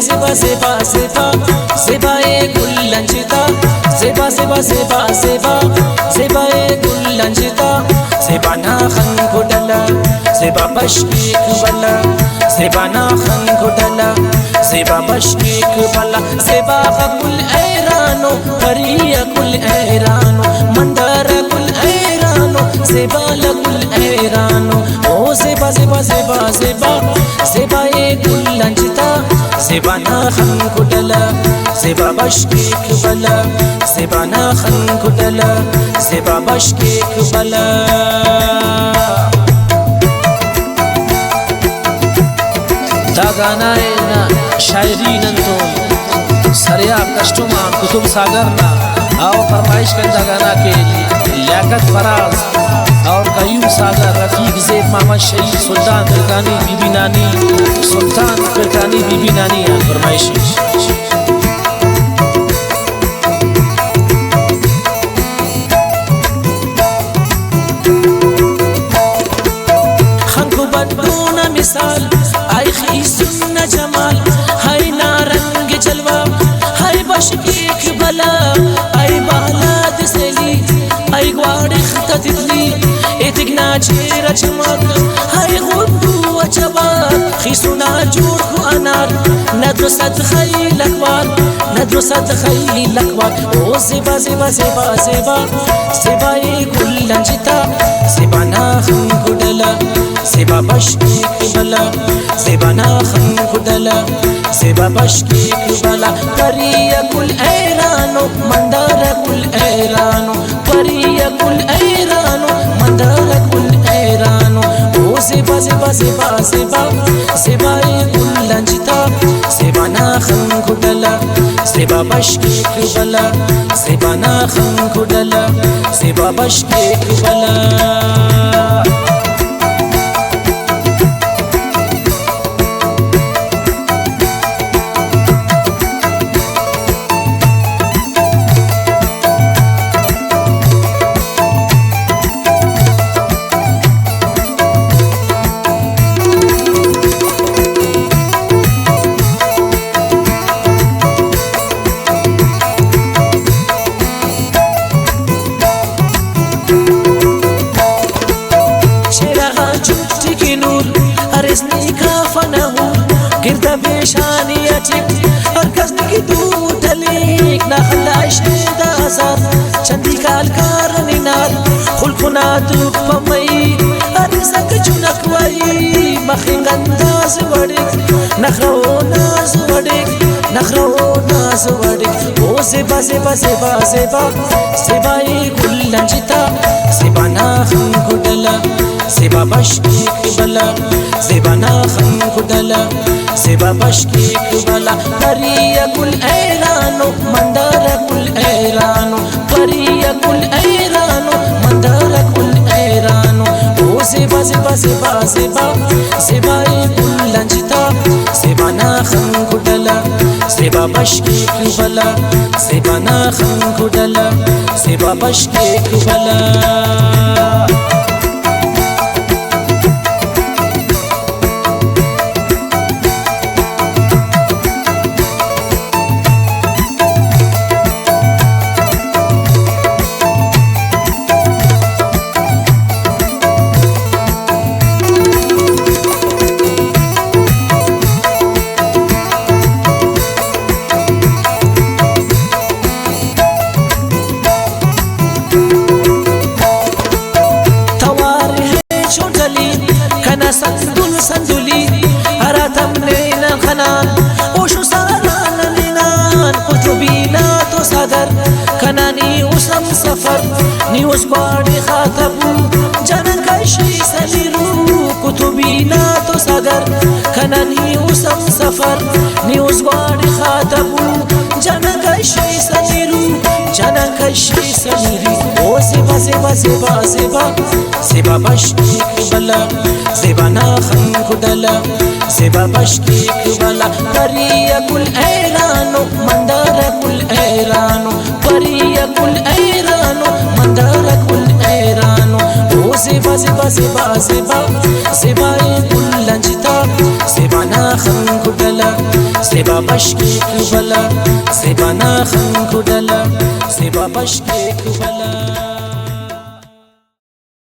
زیبا زیبا زیبا زیبای گلنجدا زیبا زیبا زیبا زیبا زیبای گلنجدا زیبا ناخن گدلا زیبا بشکی کبلا زیبا ناخن گدلا زیبا بشکی کبلا زیبا کل ایرانو پریا کل ایرانو مندر کل ایرانو زیبا لکل ایرانو او زیبا زیبا زیبا زیبا زیبای گلنجدا زیبا ناخن گدلا زیبا بشکی کبلا زیبا ناخن گدلا زیبا بشکی کبلا دا गाना ना शायरी नंतो सरिया कस्टमा कुतुब सागर ना और फरमाइश कर दा गाना के लियाकत फराज और कयूम सागर रफीक ज़ेब मोहम्मद शहीद सुल्तान पिरकानी बीबी नानी सुल्तान पिरकानी बीबी नानी फरमाइश खंको बदूना मिसाल आई खीसुन जमाल हाय नारंग जलवा हाय बशकी बला आई बाला दसली आई ग्वाड़ी खतदली इतगना चेरा चमक हाय गुड्डू वचबा खीसुना जोड़ को अनार ندرسة خيل أكبر ندرسة خيل أكبر او زيبا زيبا زيبا زيبا زيبا كل جتا زيبا ناخن كدلا زيبا بشكي كبلا زيبا ناخن كدلا زيبا بشكي كبلا بريا كل ايرانو مندار كل ايرانو بريا كل ايرانو مندار كل ايرانو او زيبا زيبا زيبا زيبا زيبا كل جتا زيبا ناخن كدلا زيبا بشكي كبلا زيبا ناخن كدلا زيبا بشكي كبلا गिरदा बेशानियाटिक हरकस की दूध लीक ना खलाश दासर चंदी काल कारनिनार खुलकुना तू पमई अरिसक चुनक वई मखिंगंदाज वडिक नखरो नाज वडिक नखरो नाज वडिक ओ ज़ेबा ज़ेबा ज़ेबा ज़ेबा ज़ेबाई गुलंजिता ज़ेबा नाखन गुडला ज़ेबा बशकी कबला ज़ेबा नाखन गुडला ज़ेबा बशकी कबला परिया कुल ऐरानो मंदार कुल ऐरानो परिया कुल ऐरानो मंदार कुल ऐरानो ओ ज़ेबा ज़ेबा ज़ेबा ज़ेबा ज़ेबाई गुलंजिता ज़ेबा नाखन गुडला ज़ेबा बशकी कबला ज़ेबा नाखन गुडला ज़ेबा बशकी कबला संदुल संदुली हरातम लेना खनान ओशु सारान लेनान कुतुबीना तो सादर खनानी उसम सफर नी उस बाड़ी खातबू जनन कशी सलीरू कुतुबीना तो सादर खनानी उसम सफर नी उस बाड़ी खातबू जनन कशी सलीरू जनन कशी सलीरू ओ ज़ेबा ज़ेबा ज़ेबा ज़ेबा ज़ेबा बशकी कबला ज़ेबा नाखन गुडला ज़ेबा बशकी कबला परिया कुल ऐरानो मंदार कुल ऐरानो परिया कुल ऐरानो मंदार कुल ऐरानो ओ ज़ेबा ज़ेबा ज़ेबा ज़ेबा ज़ेबाई गुलंजिता ज़ेबा नाखन गुडला سبا بشکی کبلا سبا ناخن کدلا سبا بشکی کبلا